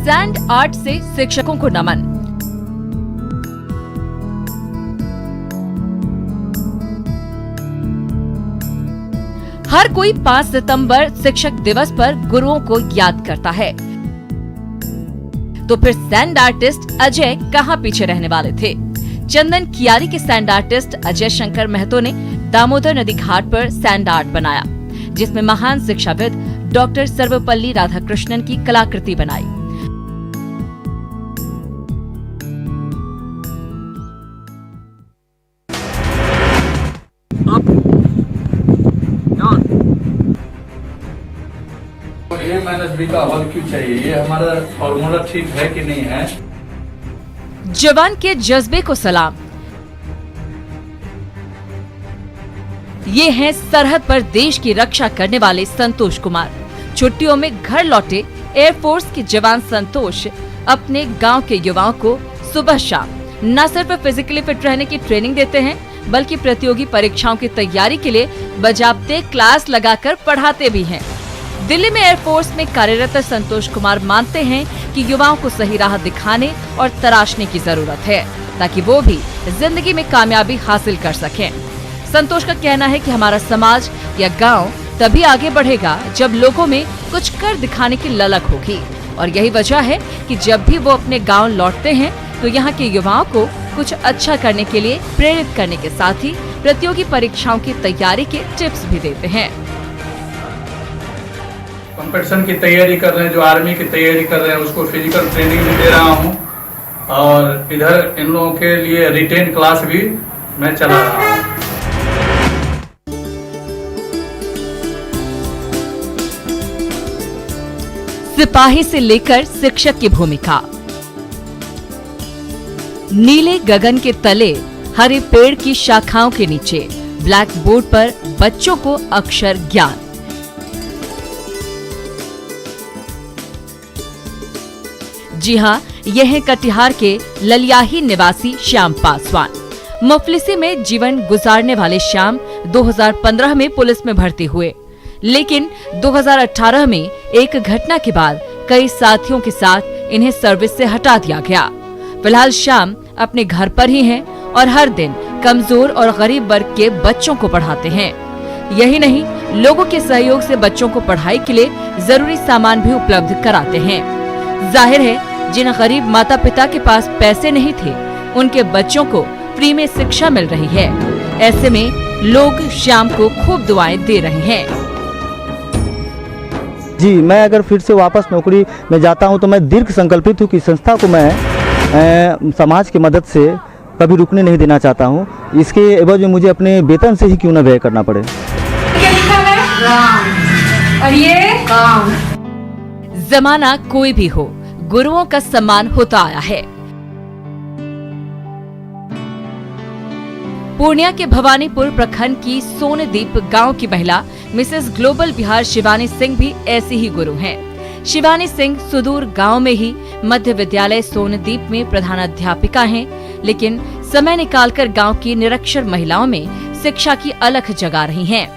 Sand art से शिक्षकों को नमन। हर कोई 5 सितंबर शिक्षक दिवस पर गुरुओं को याद करता है, तो फिर सैंड आर्टिस्ट अजय कहां पीछे रहने वाले थे। चंदन कियारी के सैंड आर्टिस्ट अजय शंकर महतो ने दामोदर नदी घाट पर सैंड आर्ट बनाया, जिसमें महान शिक्षाविद डॉक्टर सर्वपल्ली राधाकृष्णन की कलाकृति बनाई। A माइनस बी का हल क्यों चाहिए? ये हमारा फॉर्मूला ठीक है कि नहीं है? जवान के जज्बे को सलाम। ये हैं सरहद पर देश की रक्षा करने वाले संतोष कुमार। छुट्टियों में घर लौटे एयरफोर्स के जवान संतोष अपने गांव के युवाओं को सुबह शाम न सिर्फ फिजिकली फिट रहने की ट्रेनिंग देते हैं, बल्कि प्रतियोगी परीक्षाओं की तैयारी के लिए बजाबते क्लास लगाकर पढ़ाते भी हैं। दिल्ली में एयरफोर्स में कार्यरत संतोष कुमार मानते हैं कि युवाओं को सही राह दिखाने और तराशने की जरूरत है, ताकि वो भी जिंदगी में कामयाबी हासिल कर सकें। संतोष का कहना है कि हमारा समाज या गांव तभी आगे बढ़ेगा जब लोगों में कुछ कर दिखाने की ललक होगी, और यही वजह है कि जब भी वो अपने गांव लौटते हैं तो यहाँ के युवाओं को कुछ अच्छा करने के लिए प्रेरित करने के साथ ही प्रतियोगी परीक्षाओं की तैयारी के टिप्स भी देते हैं। कंपटीशन की तैयारी कर रहे हैं, जो आर्मी की तैयारी कर रहे हैं, उसको फिजिकल ट्रेनिंग भी दे रहा हूँ, और इधर इन लोगों के लिए रिटेन क्लास भी मैं चला रहा हूँ। सिपाही से लेकर शिक्षक की भूमिका। नीले गगन के तले हरे पेड़ की शाखाओं के नीचे ब्लैक बोर्ड पर बच्चों को अक्षर ज्ञान। जी हाँ, यह है कटिहार के ललियाही निवासी श्याम पासवान। मुफलिसी में जीवन गुजारने वाले श्याम 2015 में पुलिस में भर्ती हुए, लेकिन 2018 में एक घटना के बाद कई साथियों के साथ इन्हें सर्विस से हटा दिया गया। फिलहाल श्याम अपने घर पर ही हैं और हर दिन कमजोर और गरीब वर्ग के बच्चों को पढ़ाते हैं। यही नहीं, लोगों के सहयोग से बच्चों को पढ़ाई के लिए जरूरी सामान भी उपलब्ध कराते हैं। जाहिर है, जिन गरीब माता पिता के पास पैसे नहीं थे, उनके बच्चों को फ्री में शिक्षा मिल रही है। ऐसे में लोग श्याम को खूब दुआएं दे रहे हैं। जी, मैं अगर फिर से वापस नौकरी में जाता हूं तो मैं दीर्घ संकल्पित हूं कि संस्था को मैं समाज की मदद से कभी रुकने नहीं देना चाहता हूं। इसके एवज में मुझे अपने वेतन से ही क्यों न व्यय करना पड़े। क्या लिखा है? राम। और ये काम। जमाना कोई भी हो, गुरुओं का सम्मान होता आया है। पूर्णिया के भवानीपुर प्रखंड की सोनदीप गांव की महिला मिसेस ग्लोबल बिहार शिवानी सिंह भी ऐसी ही गुरु हैं। शिवानी सिंह सुदूर गांव में ही मध्य विद्यालय सोनदीप में प्रधानाध्यापिका हैं, लेकिन समय निकालकर गांव की निरक्षर महिलाओं में शिक्षा की अलख जगा रही हैं।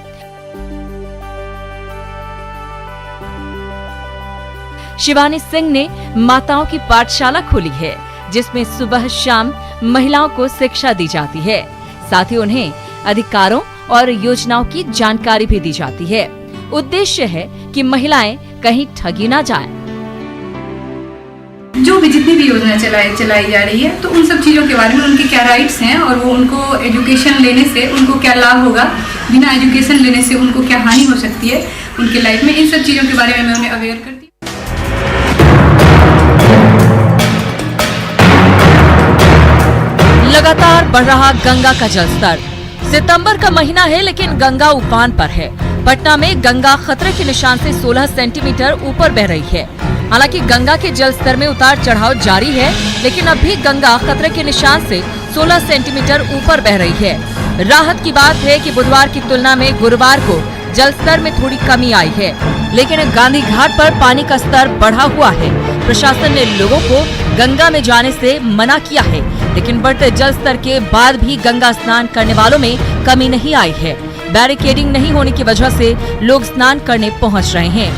शिवानी सिंह ने माताओं की पाठशाला खोली है, जिसमें सुबह शाम महिलाओं को शिक्षा दी जाती है। साथ ही उन्हें अधिकारों और योजनाओं की जानकारी भी दी जाती है। उद्देश्य है कि महिलाएं कहीं ठगी ना जाएं। जो भी जितनी भी योजना चलाई जा रही है, तो उन सब चीजों के बारे में, उनके क्या राइट्स हैं और वो उनको एजुकेशन लेने से उनको क्या लाभ होगा, बिना एजुकेशन लेने से उनको क्या हानि हो सकती है उनके लाइफ में, इन सब चीजों के बारे में मैं उन्हें अवेयर करती हूँ। लगातार बढ़ रहा गंगा का जलस्तर। सितंबर का महीना है, लेकिन गंगा उफान पर है। पटना में गंगा खतरे के निशान से 16 सेंटीमीटर ऊपर बह रही है। हालांकि गंगा के जलस्तर में उतार चढ़ाव जारी है, लेकिन अब भी गंगा खतरे के निशान से 16 सेंटीमीटर ऊपर बह रही है। राहत की बात है कि बुधवार की तुलना में गुरुवार को जलस्तर में थोड़ी कमी आई है, लेकिन गांधी घाट पर पानी का स्तर बढ़ा हुआ है। प्रशासन ने लोगों को गंगा में जाने से मना किया है, लेकिन बढ़ते जल स्तर के बाद भी गंगा स्नान करने वालों में कमी नहीं आई है। बैरिकेडिंग नहीं होने की वजह से लोग स्नान करने पहुंच रहे हैं।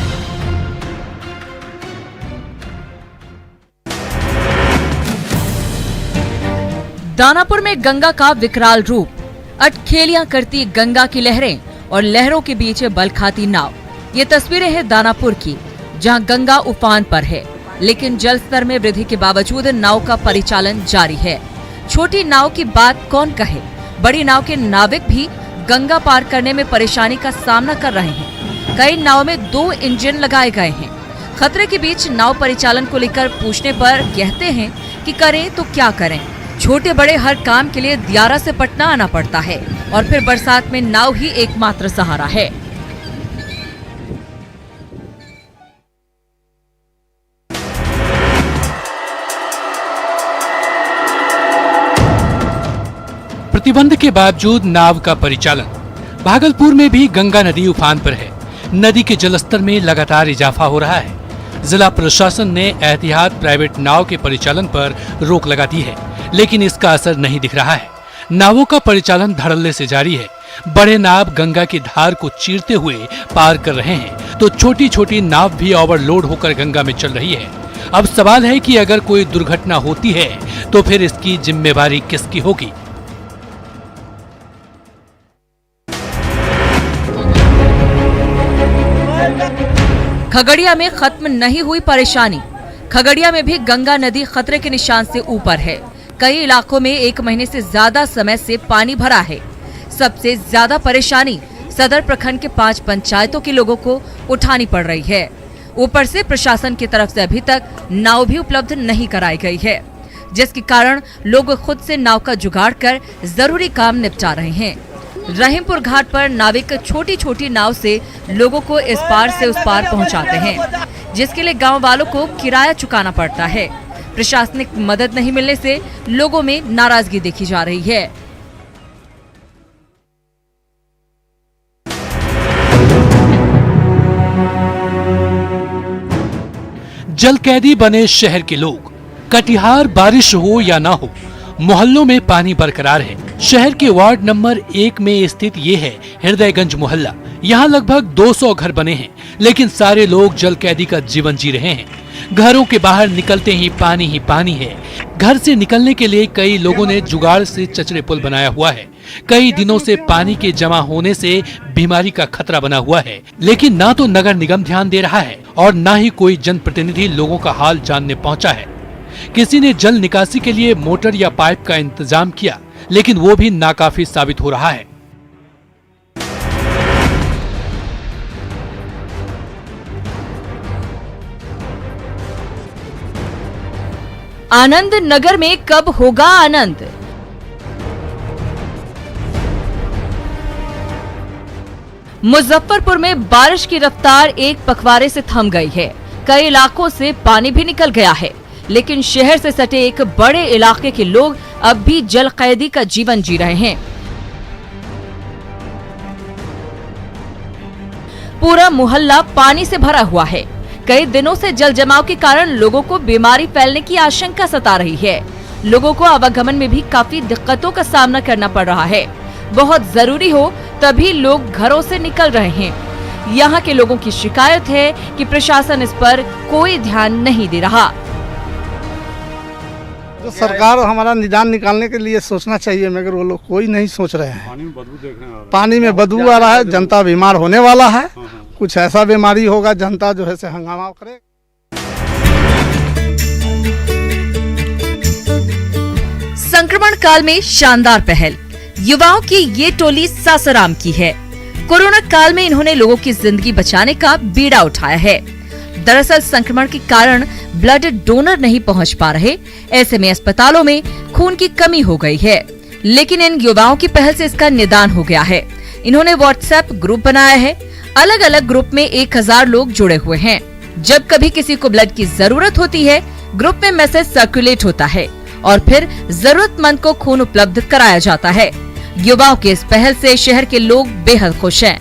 दानापुर में गंगा का विकराल रूप, अटखेलियां करती गंगा की लहरें और लहरों के बीच बल खाती नाव। ये तस्वीरें हैं दानापुर की, जहां गंगा उफान पर है, लेकिन जल स्तर में वृद्धि के बावजूद नाव का परिचालन जारी है। छोटी नाव की बात कौन कहे, बड़ी नाव के नाविक भी गंगा पार करने में परेशानी का सामना कर रहे हैं। कई नाव में 2 इंजन लगाए गए हैं। खतरे के बीच नाव परिचालन को लेकर पूछने पर कहते हैं कि करें तो क्या करें, छोटे बड़े हर काम के लिए दियारा से पटना आना पड़ता है और फिर बरसात में नाव ही एकमात्र सहारा है। प्रतिबंध के बावजूद नाव का परिचालन। भागलपुर में भी गंगा नदी उफान पर है। नदी के जलस्तर में लगातार इजाफा हो रहा है। जिला प्रशासन ने एहतियात प्राइवेट नाव के परिचालन पर रोक लगा दी है, लेकिन इसका असर नहीं दिख रहा है। नावों का परिचालन धड़ल्ले से जारी है। बड़े नाव गंगा की धार को चीरते हुए पार कर रहे हैं, तो छोटी छोटी नाव भी ओवरलोड होकर गंगा में चल रही है। अब सवाल है कि अगर कोई दुर्घटना होती है तो फिर इसकी जिम्मेवारी किसकी होगी? खगड़िया में खत्म नहीं हुई परेशानी। खगड़िया में भी गंगा नदी खतरे के निशान से ऊपर है। कई इलाकों में 1 महीने से ज्यादा समय से पानी भरा है। सबसे ज्यादा परेशानी सदर प्रखंड के 5 पंचायतों के लोगों को उठानी पड़ रही है। ऊपर से प्रशासन की तरफ से अभी तक नाव भी उपलब्ध नहीं कराई गई है, जिसके कारण लोग खुद से नाव का जुगाड़ कर जरूरी काम निपटा रहे हैं। रहीमपुर घाट पर नाविक छोटी छोटी नाव से लोगों को इस पार से उस पार पहुंचाते हैं, जिसके लिए गांव वालों को किराया चुकाना पड़ता है। प्रशासनिक मदद नहीं मिलने से लोगों में नाराजगी देखी जा रही है। जल कैदी बने शहर के लोग। कटिहार बारिश हो या ना हो, मोहल्लों में पानी बरकरार है। शहर के वार्ड नंबर 1 में स्थित ये है हृदयगंज मोहल्ला। यहाँ लगभग 200 घर बने हैं, लेकिन सारे लोग जल कैदी का जीवन जी रहे हैं। घरों के बाहर निकलते ही पानी है। घर से निकलने के लिए कई लोगों ने जुगाड़ से चचड़े पुल बनाया हुआ है। कई दिनों से पानी के जमा होने से बीमारी का खतरा बना हुआ है, लेकिन ना तो नगर निगम ध्यान दे रहा है और ना ही कोई जनप्रतिनिधि लोगों का हाल जानने पहुंचा है। किसी ने जल निकासी के लिए मोटर या पाइप का इंतजाम किया, लेकिन वो भी नाकाफी साबित हो रहा है। आनंद नगर में कब होगा आनंद? मुजफ्फरपुर में बारिश की रफ्तार एक पखवाड़े से थम गई है। कई इलाकों से पानी भी निकल गया है, लेकिन शहर से सटे एक बड़े इलाके के लोग अब भी जल कैदी का जीवन जी रहे हैं। पूरा मोहल्ला पानी से भरा हुआ है। कई दिनों से जल जमाव के कारण लोगों को बीमारी फैलने की आशंका सता रही है। लोगों को आवागमन में भी काफी दिक्कतों का सामना करना पड़ रहा है। बहुत जरूरी हो तभी लोग घरों से निकल रहे हैं। यहाँ के लोगों की शिकायत है कि प्रशासन इस पर कोई ध्यान नहीं दे रहा। जो सरकार हमारा निदान निकालने के लिए सोचना चाहिए, मगर वो लोग कोई नहीं सोच रहे हैं। पानी में बदबू आ रहा है, जनता बीमार होने वाला है। कुछ ऐसा बीमारी होगा, जनता जो है से हंगामा करे। संक्रमण काल में शानदार पहल। युवाओं की ये टोली सासाराम की है। कोरोना काल में इन्होंने लोगों की जिंदगी बचाने का बीड़ा उठाया है। दरअसल संक्रमण के कारण ब्लड डोनर नहीं पहुंच पा रहे, ऐसे में अस्पतालों में खून की कमी हो गई है। लेकिन इन युवाओं की पहल से इसका निदान हो गया है। इन्होंने व्हाट्सएप ग्रुप बनाया है। अलग अलग ग्रुप में 1000 लोग जुड़े हुए हैं। जब कभी किसी को ब्लड की जरूरत होती है, ग्रुप में मैसेज सर्कुलेट होता है और फिर जरूरतमंद को खून उपलब्ध कराया जाता है। युवाओं के इस पहल से शहर के लोग बेहद खुश हैं।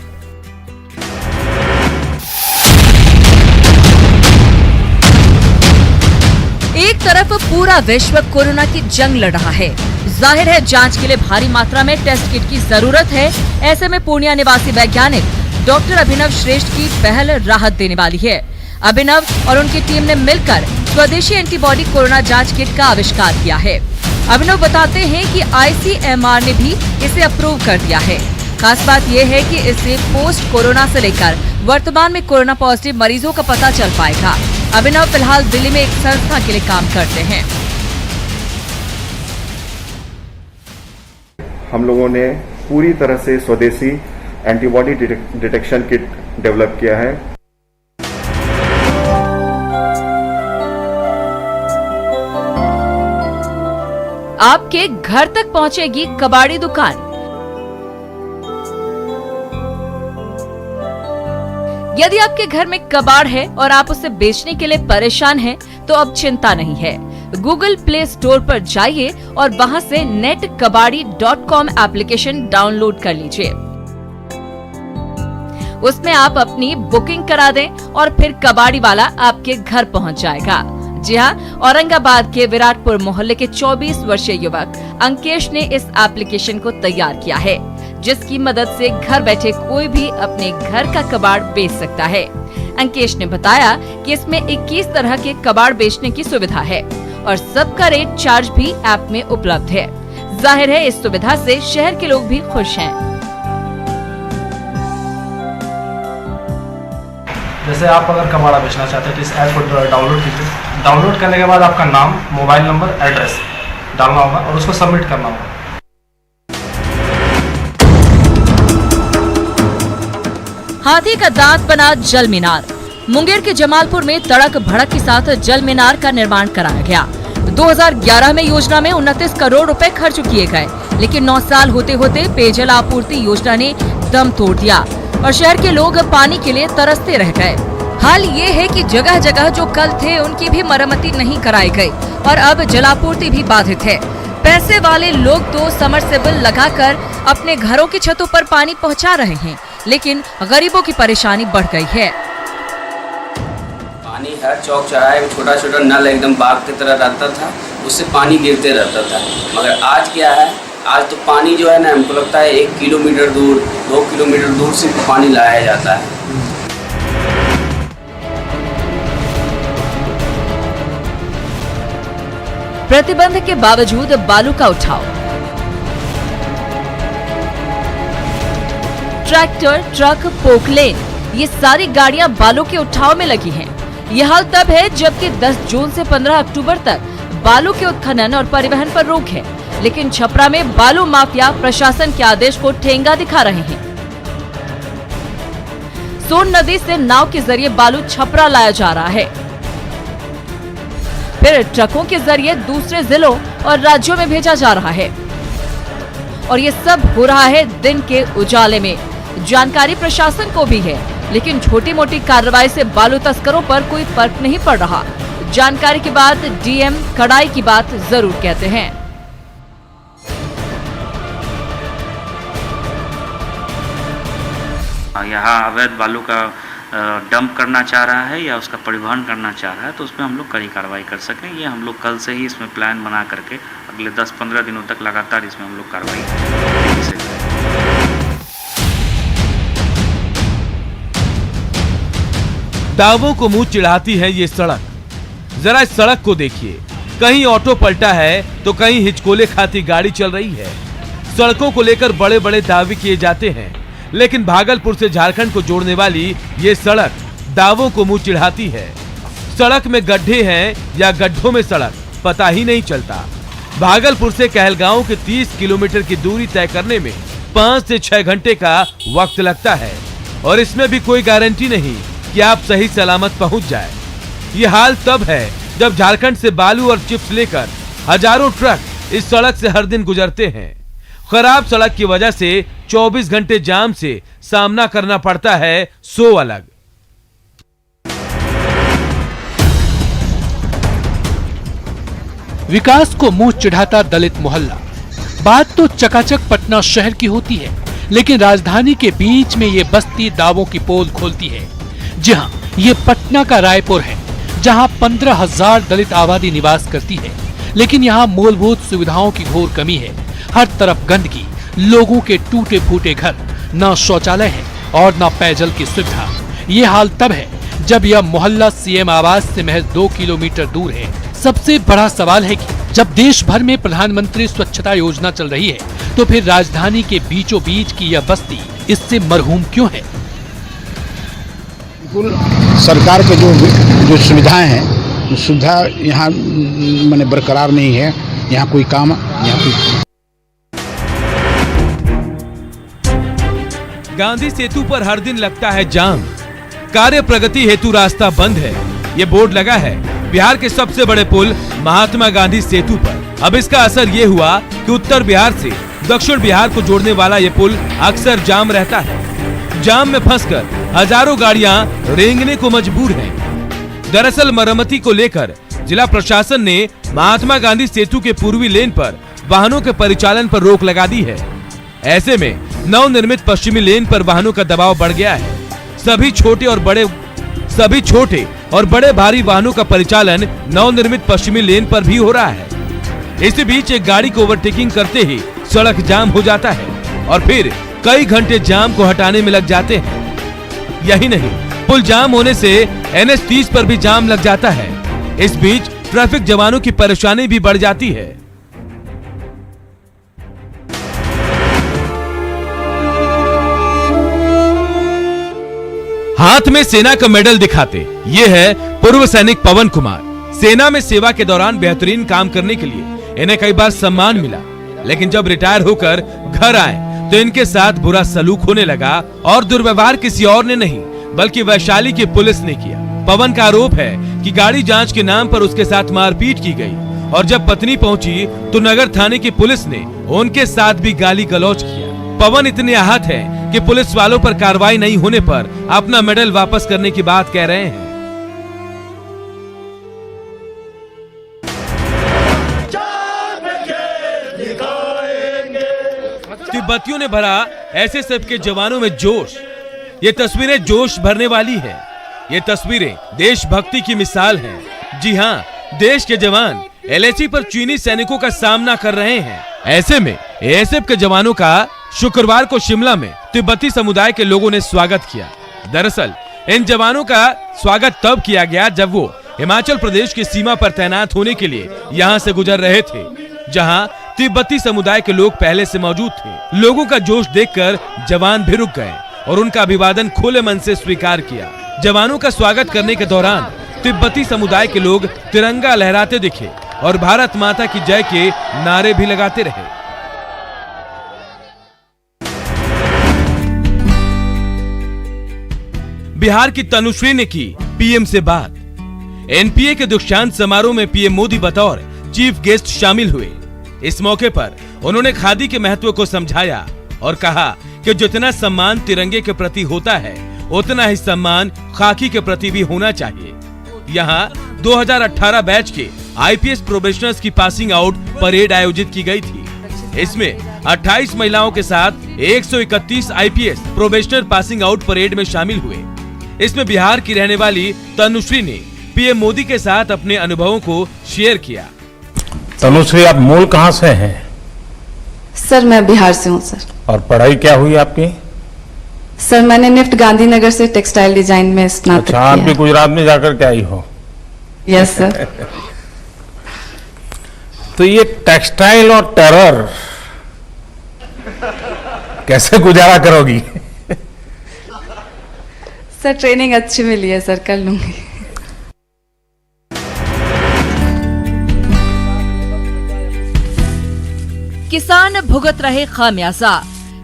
एक तरफ पूरा विश्व कोरोना की जंग लड़ रहा है। जाहिर है जांच के लिए भारी मात्रा में टेस्ट किट की जरूरत है। ऐसे में पूर्णिया निवासी वैज्ञानिक डॉक्टर अभिनव श्रेष्ठ की पहल राहत देने वाली है। अभिनव और उनकी टीम ने मिलकर स्वदेशी एंटीबॉडी कोरोना जांच किट का आविष्कार किया है। अभिनव बताते हैं कि ICMR ने भी इसे अप्रूव कर दिया है। खास बात यह है कि इससे पोस्ट कोरोना से लेकर वर्तमान में कोरोना पॉजिटिव मरीजों का पता चल पाएगा। अभिनव फिलहाल दिल्ली में एक संस्था के लिए काम करते हैं। हम लोगों ने पूरी तरह से स्वदेशी एंटीबॉडी डिटेक्शन किट डेवलप किया है। आपके घर तक पहुंचेगी कबाड़ी दुकान। यदि आपके घर में कबाड़ है और आप उसे बेचने के लिए परेशान हैं, तो अब चिंता नहीं है। गूगल प्ले स्टोर पर जाइए और वहां से netkabadi.com एप्लीकेशन डाउनलोड कर लीजिए। उसमें आप अपनी बुकिंग करा दें और फिर कबाड़ी वाला आपके घर पहुंच जाएगा। जी हाँ, औरंगाबाद के विराटपुर मोहल्ले के 24 वर्षीय युवक अंकेश ने इस एप्लीकेशन को तैयार किया है, जिसकी मदद से घर बैठे कोई भी अपने घर का कबाड़ बेच सकता है। अंकेश ने बताया कि इसमें 21 तरह के कबाड़ बेचने की सुविधा है और सबका रेट चार्ज भी ऐप में उपलब्ध है। जाहिर है इस सुविधा से शहर के लोग भी खुश हैं। जैसे आप अगर कबाड़ा बेचना चाहते हैं तो इस ऐप को डाउनलोड कीजिए। डाउनलोड करने के बाद आपका नाम, मोबाइल नंबर, एड्रेस डालना होगा और उसको सबमिट करना होगा। हाथी का दांत बना जल मीनार। मुंगेर के जमालपुर में तड़क भड़क के साथ जल मीनार का निर्माण कराया गया। 2011 में योजना में 29 करोड़ रुपए खर्च किए गए, लेकिन 9 साल होते होते पेयजल आपूर्ति योजना ने दम तोड़ दिया और शहर के लोग पानी के लिए तरसते रह गए। हाल ये है कि जगह जगह जो कल थे उनकी भी मरम्मती नहीं कराई गई और अब जलापूर्ति भी बाधित है। पैसे वाले लोग तो समरसेबल लगाकर अपने घरों की छतों पर पानी पहुंचा रहे हैं, लेकिन गरीबों की परेशानी बढ़ गई है। पानी हर चौक चौराहे छोटा छोटा नल एकदम बाग की तरह रहता था, उससे पानी गिरते रहता था। मगर आज क्या है, आज तो पानी जो है ना, हमको लगता है 1 किलोमीटर दूर 2 किलोमीटर दूर से पानी लाया जाता है। प्रतिबंध के बावजूद बालू का उठाव। ट्रैक्टर, ट्रक, पोकलेन, ये सारी गाड़ियां बालू के उठाव में लगी हैं। ये हाल तब है जबकि 10 जून से 15 अक्टूबर तक बालू के उत्खनन और परिवहन पर रोक है, लेकिन छपरा में बालू माफिया प्रशासन के आदेश को ठेंगा दिखा रहे हैं। सोन नदी से नाव के जरिए बालू छपरा लाया जा रहा है, फिर ट्रकों के जरिए दूसरे जिलों और राज्यों में भेजा जा रहा है और ये सब हो रहा है दिन के उजाले में। जानकारी प्रशासन को भी है, लेकिन छोटी मोटी कार्रवाई से बालू तस्करों पर कोई फर्क नहीं पड़ रहा। जानकारी के बाद डीएम कड़ाई की बात जरूर कहते हैं। यहाँ अवैध बालू का डंप करना चाह रहा है या उसका परिवहन करना चाह रहा है, तो उसमें हम लोग कड़ी कार्रवाई कर सकें। ये हम लोग कल से ही इसमें प्लान बना करके अगले 10-15 दिनों तक लगातार इसमें हम लोग कार्रवाई करेंगे। दावों को मुंह चिढ़ाती है ये सड़क। जरा इस सड़क को देखिए, कहीं ऑटो पलटा है तो कहीं हिचकोले खाती गाड़ी चल रही है। सड़कों को लेकर बड़े बड़े दावे किए जाते हैं, लेकिन भागलपुर से झारखंड को जोड़ने वाली ये सड़क दावों को मुंह चिढ़ाती है। सड़क में गड्ढे हैं या गड्ढों में सड़क, पता ही नहीं चलता। भागलपुर से कहलगांव के 30 किलोमीटर की दूरी तय करने में 5 से 6 घंटे का वक्त लगता है और इसमें भी कोई गारंटी नहीं कि आप सही सलामत पहुंच जाए। ये हाल तब है जब झारखंड से बालू और चिप्स लेकर हजारों ट्रक इस सड़क से हर दिन गुजरते हैं। खराब सड़क की वजह से 24 घंटे जाम से सामना करना पड़ता है, सो अलग। विकास को मुंह चिढ़ाता दलित मोहल्ला। बात तो चकाचक पटना शहर की होती है, लेकिन राजधानी के बीच में ये बस्ती दावों की पोल खोलती है। जी हाँ, ये पटना का रायपुर है, जहाँ 15,000 दलित आबादी निवास करती है, लेकिन यहाँ मूलभूत सुविधाओं की घोर कमी है। हर तरफ गंदगी, लोगों के टूटे फूटे घर, न शौचालय है और न पेयजल की सुविधा। ये हाल तब है जब यह मोहल्ला सीएम आवास से महज 2 किलोमीटर दूर है। सबसे बड़ा सवाल है कि जब देश भर में प्रधानमंत्री स्वच्छता योजना चल रही है, तो फिर राजधानी के बीचों बीच की यह बस्ती इससे मरहूम क्यों है? सरकार के जो सुविधाएं हैं, सुविधा यहाँ माने बरकरार नहीं है। यहाँ कोई काम, यहाँ कोई। गांधी सेतु पर हर दिन लगता है जाम। कार्य प्रगति हेतु रास्ता बंद है। ये बोर्ड लगा है बिहार के सबसे बड़े पुल महात्मा गांधी सेतु पर। अब इसका असर ये हुआ कि उत्तर बिहार से दक्षिण बिहार को जोड़ने वाला ये पुल अक्सर जाम रहता है। जाम में फंसकर हजारों गाड़ियां रेंगने को मजबूर हैं। दरअसल मरम्मती को लेकर जिला प्रशासन ने महात्मा गांधी सेतु के पूर्वी लेन पर वाहनों के परिचालन पर रोक लगा दी है। ऐसे में नवनिर्मित पश्चिमी लेन पर वाहनों का दबाव बढ़ गया है। सभी छोटे और बड़े भारी वाहनों का परिचालन नवनिर्मित पश्चिमी लेन पर भी हो रहा है। इसी बीच एक गाड़ी को ओवरटेकिंग करते ही सड़क जाम हो जाता है और फिर कई घंटे जाम को हटाने में लग जाते हैं। यही नहीं, पुल जाम होने से NH 30 पर भी जाम लग जाता है। इस बीच ट्रैफिक जवानों की परेशानी भी बढ़ जाती है। हाथ में सेना का मेडल दिखाते ये है पूर्व सैनिक पवन कुमार। सेना में सेवा के दौरान बेहतरीन काम करने के लिए इन्हें कई बार सम्मान मिला, लेकिन जब रिटायर होकर घर आए तो इनके साथ बुरा सलूक होने लगा और दुर्व्यवहार किसी और ने नहीं बल्कि वैशाली की पुलिस ने किया। पवन का आरोप है कि गाड़ी जांच के नाम पर उसके साथ मारपीट की गई और जब पत्नी पहुंची तो नगर थाने की पुलिस ने उनके साथ भी गाली गलौज किया। पवन इतने आहत हैं कि पुलिस वालों पर कार्रवाई नहीं होने पर अपना मेडल वापस करने की बात कह रहे हैं। तिब्बतियों ने भरा एसएसएफ के जवानों में जोश। ये तस्वीरें जोश भरने वाली है। ये तस्वीरें देशभक्ति की मिसाल हैं। जी हाँ, देश के जवान LAC पर चीनी सैनिकों का सामना कर रहे हैं। ऐसे में एएसएफ के जवानों का शुक्रवार को शिमला में तिब्बती समुदाय के लोगों ने स्वागत किया। दरअसल इन जवानों का स्वागत तब किया गया जब वो हिमाचल प्रदेश की सीमा पर तैनात होने के लिए यहाँ से गुजर रहे थे, जहाँ तिब्बती समुदाय के लोग पहले से मौजूद थे। लोगों का जोश देखकर जवान भी रुक गए और उनका अभिवादन खुले मन से स्वीकार किया। जवानों का स्वागत करने के दौरान तिब्बती समुदाय के लोग तिरंगा लहराते दिखे और भारत माता की जय के नारे भी लगाते रहे। बिहार की तनुश्री ने की पीएम से बात। एनपीए के दीक्षांत समारोह में पीएम मोदी बतौर चीफ गेस्ट शामिल हुए। इस मौके पर उन्होंने खादी के महत्व को समझाया और कहा कि जितना सम्मान तिरंगे के प्रति होता है उतना ही सम्मान खाकी के प्रति भी होना चाहिए। यहाँ 2018 बैच के आईपीएस प्रोबेशनर्स की पासिंग आउट परेड आयोजित की गई थी। इसमें 28 महिलाओं के साथ 131 IPS probationer passing out parade में शामिल हुए। इसमें बिहार की रहने वाली तनुश्री ने पीएम मोदी के साथ अपने अनुभवों को शेयर किया। तनुश्री, आप मूल कहाँ से हैं? सर मैं बिहार से हूँ सर। और पढ़ाई क्या हुई आपकी? सर मैंने निफ्ट गांधीनगर से टेक्सटाइल डिजाइन में स्नातक किया। आप भी गुजरात में जाकर के आई हो? Yes sir. तो ये टेक्सटाइल और टेरर कैसे गुजारा करोगी? सर ट्रेनिंग अच्छी मिली है सर, कर लूंगी। किसान भुगत रहे खामियाजा।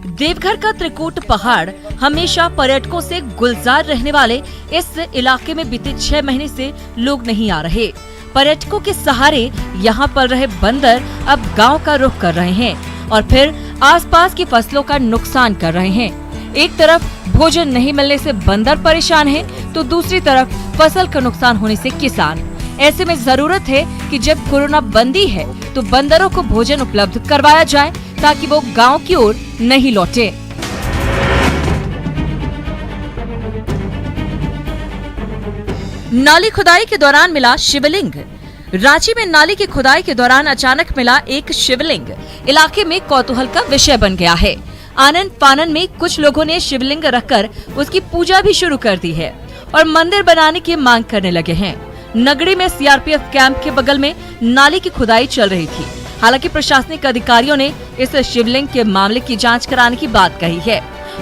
देवघर का त्रिकूट पहाड़ हमेशा पर्यटकों से गुलजार रहने वाले इस इलाके में बीते 6 महीने से लोग नहीं आ रहे। पर्यटकों के सहारे यहाँ पर रहे बंदर अब गांव का रुख कर रहे हैं और फिर आसपास की फसलों का नुकसान कर रहे हैं। एक तरफ भोजन नहीं मिलने से बंदर परेशान हैं, तो दूसरी तरफ फसल का नुकसान होने से किसान। ऐसे में जरूरत है कि जब कोरोना बंदी है तो बंदरों को भोजन उपलब्ध करवाया जाए ताकि वो गांव की ओर नहीं लौटे। नाली खुदाई के दौरान मिला शिवलिंग। रांची में नाली की खुदाई के दौरान अचानक मिला एक शिवलिंग इलाके में कौतूहल का विषय बन गया है। आनन फानन में कुछ लोगों ने शिवलिंग रखकर उसकी पूजा भी शुरू कर दी है और मंदिर बनाने की मांग करने लगे हैं। नगड़ी में सीआरपीएफ कैंप के बगल में नाली की खुदाई चल रही थी। हालांकि प्रशासनिक अधिकारियों ने इस शिवलिंग के मामले की जांच कराने की बात कही है।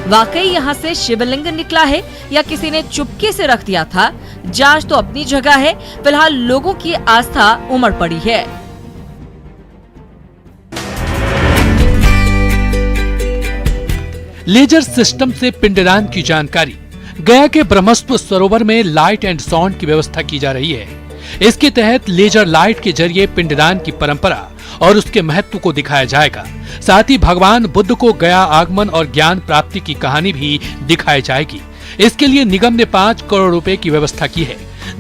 वाकई यहाँ से शिवलिंग निकला है या किसी ने चुपके से रख दिया था, जांच तो अपनी जगह है। फिलहाल लोगों की आस्था उमड़ पड़ी है। लेजर सिस्टम से पिंडदान की जानकारी। गया के ब्रह्मस्त्र सरोवर में लाइट एंड साउंड की व्यवस्था की जा रही है। इसके तहत लेजर लाइट के जरिए पिंडदान की परंपरा और उसके महत्व को दिखाया जाएगा। साथ ही भगवान बुद्ध को गया आगमन और ज्ञान प्राप्ति की कहानी भी दिखाई जाएगी। इसके लिए निगम ने 5 करोड़ रुपए की व्यवस्था की है।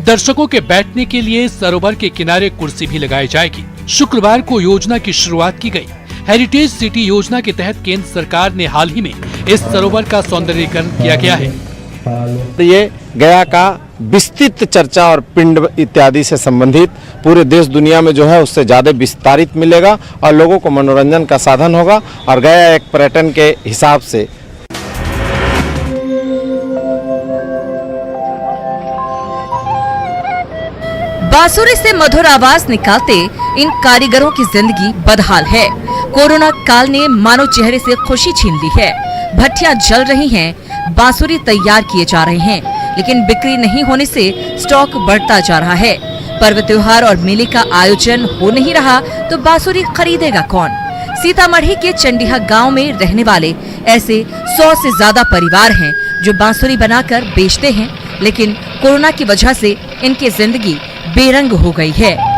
दर्शकों के बैठने के लिए सरोवर के किनारे कुर्सी भी लगाई जाएगी। शुक्रवार को योजना की शुरुआत की गई। हेरिटेज सिटी योजना के तहत केंद्र सरकार ने हाल ही में इस सरोवर का सौंदर्यीकरण किया गया है। ये गया का विस्तृत चर्चा और पिंड इत्यादि से संबंधित पूरे देश दुनिया में जो है उससे ज्यादा विस्तारित मिलेगा और लोगों को मनोरंजन का साधन होगा और गया एक पर्यटन के हिसाब से बांसुरी से मधुर आवाज निकालते इन कारीगरों की जिंदगी बदहाल है। कोरोना काल ने मानव चेहरे से खुशी छीन ली है। भट्टियां जल रही हैं, बांसुरी तैयार किए जा रहे हैं, लेकिन बिक्री नहीं होने से स्टॉक बढ़ता जा रहा है। पर्व त्योहार और मेले का आयोजन हो नहीं रहा तो बांसुरी खरीदेगा कौन? सीतामढ़ी के चंडीहा गांव में रहने वाले ऐसे 100 से ज्यादा परिवार हैं जो बांसुरी बनाकर बेचते हैं, लेकिन कोरोना की वजह से इनकी जिंदगी बेरंग हो गई है।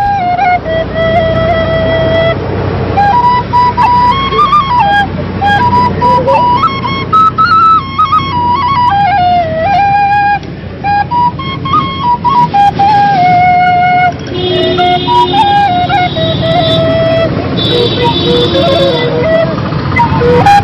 Yeah.